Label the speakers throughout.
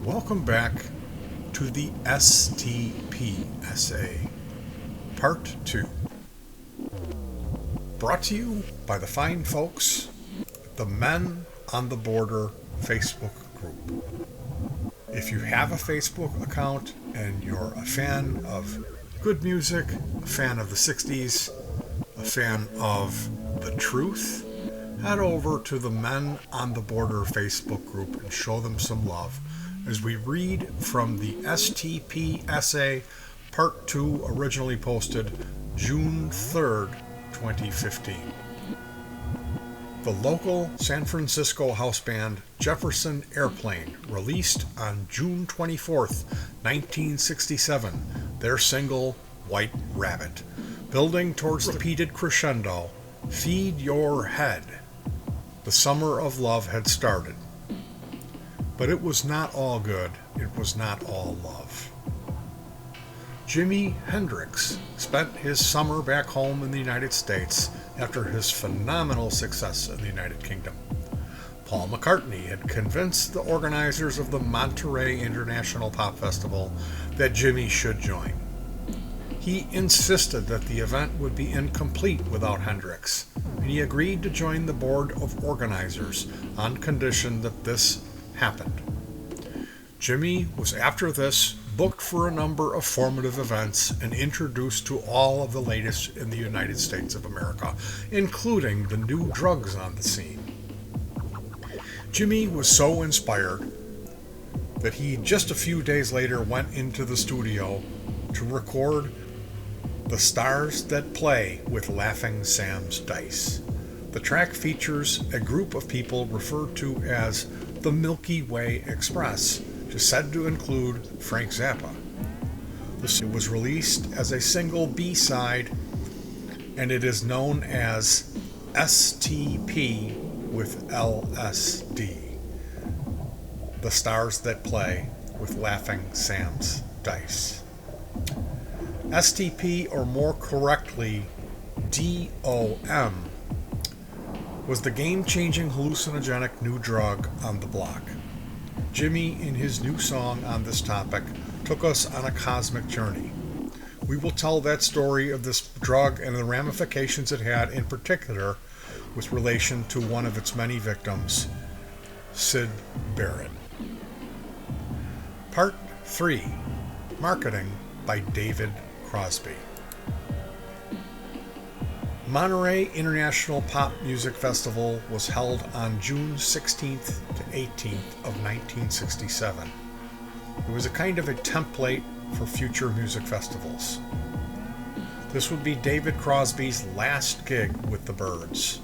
Speaker 1: Welcome back to the STP Part 2. Brought to you by the fine folks at the Men on the Border Facebook group. If you have a Facebook account and you're a fan of good music, a fan of the 60s, a fan of the truth, head over to the Men on the Border Facebook group and show them some love as we read from the STP essay Part 2, originally posted June 3rd, 2015. The local San Francisco house band Jefferson Airplane released on June 24th, 1967, their single White Rabbit, building towards the repeated crescendo, Feed Your Head. The summer of love had started. But it was not all good. It was not all love. Jimi Hendrix spent his summer back home in the United States after his phenomenal success in the United Kingdom. Paul McCartney had convinced the organizers of the Monterey International Pop Festival that Jimi should join. He insisted that the event would be incomplete without Hendrix, and he agreed to join the board of organizers on condition that this happened. Jimi was after this booked for a number of formative events and introduced to all of the latest in the United States of America, including the new drugs on the scene. Jimi was so inspired that he just a few days later went into the studio to record The Stars That Play with Laughing Sam's Dice. The track features a group of people referred to as the Milky Way Express, which is said to include Frank Zappa. It was released as a single B-side, and it is known as STP with LSD. The Stars That Play with Laughing Sam's Dice. STP, or more correctly, DOM, was the game-changing hallucinogenic new drug on the block. Jimi, in his new song on this topic, took us on a cosmic journey. We will tell that story of this drug and the ramifications it had, in particular with relation to one of its many victims, Syd Barrett. Part 3. Marketing by David Crosby. Monterey International Pop Music Festival was held on June 16th to 18th of 1967. It was a kind of a template for future music festivals. This would be David Crosby's last gig with the Byrds.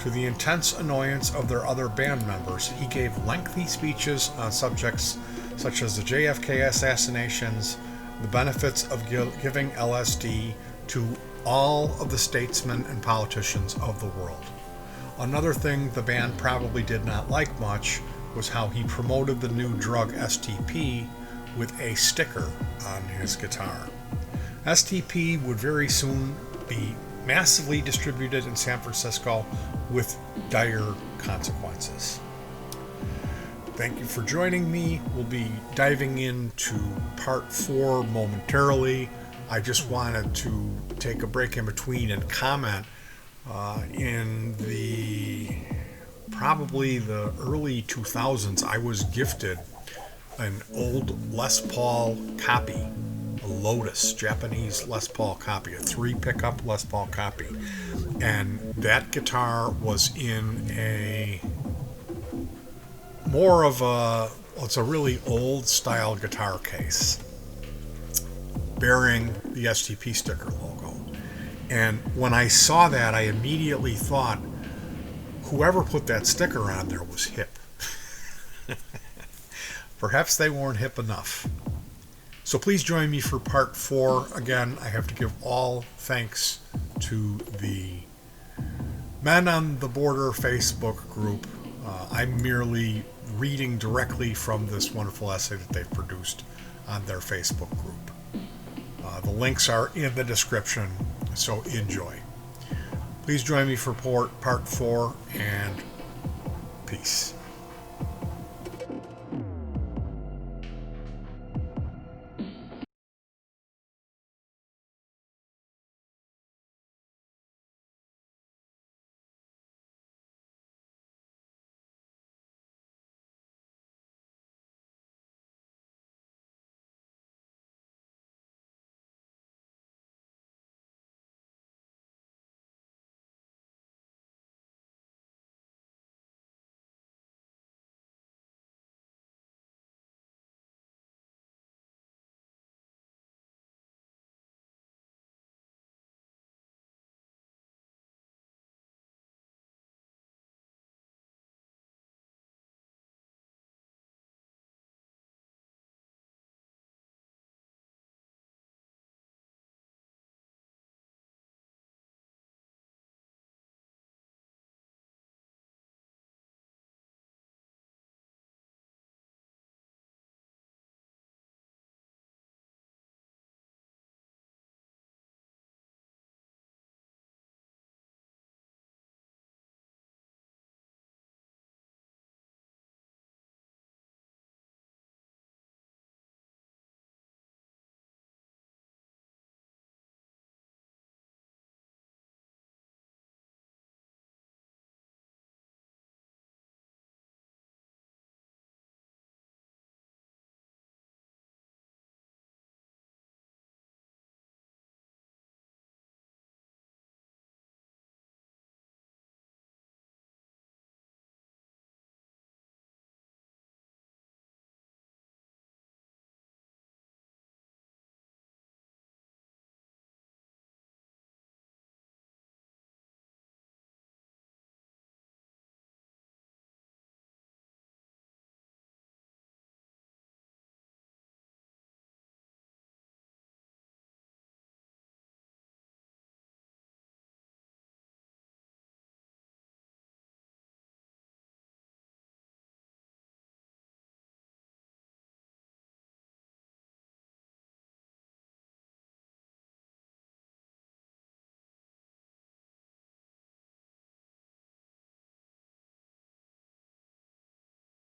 Speaker 1: To the intense annoyance of their other band members, he gave lengthy speeches on subjects such as the JFK assassinations, the benefits of giving LSD to all of the statesmen and politicians of the world. Another thing the band probably did not like much was how he promoted the new drug STP with a sticker on his guitar. STP would very soon be massively distributed in San Francisco with dire consequences. Thank you for joining me. We'll be diving into part 4 momentarily. I just wanted to take a break in between and comment in probably the early 2000s. I was gifted an old Les Paul copy, a Lotus, Japanese Les Paul copy, a 3-pickup Les Paul copy. And that guitar was in it's a really old style guitar case, bearing the STP sticker logo. And when I saw that, I immediately thought, whoever put that sticker on there was hip. Perhaps they weren't hip enough. So please join me for part 4. Again, I have to give all thanks to the Men on the Border Facebook group. I'm merely reading directly from this wonderful essay that they've produced on their Facebook group. The links are in the description, so enjoy. Please join me for part 4, and peace.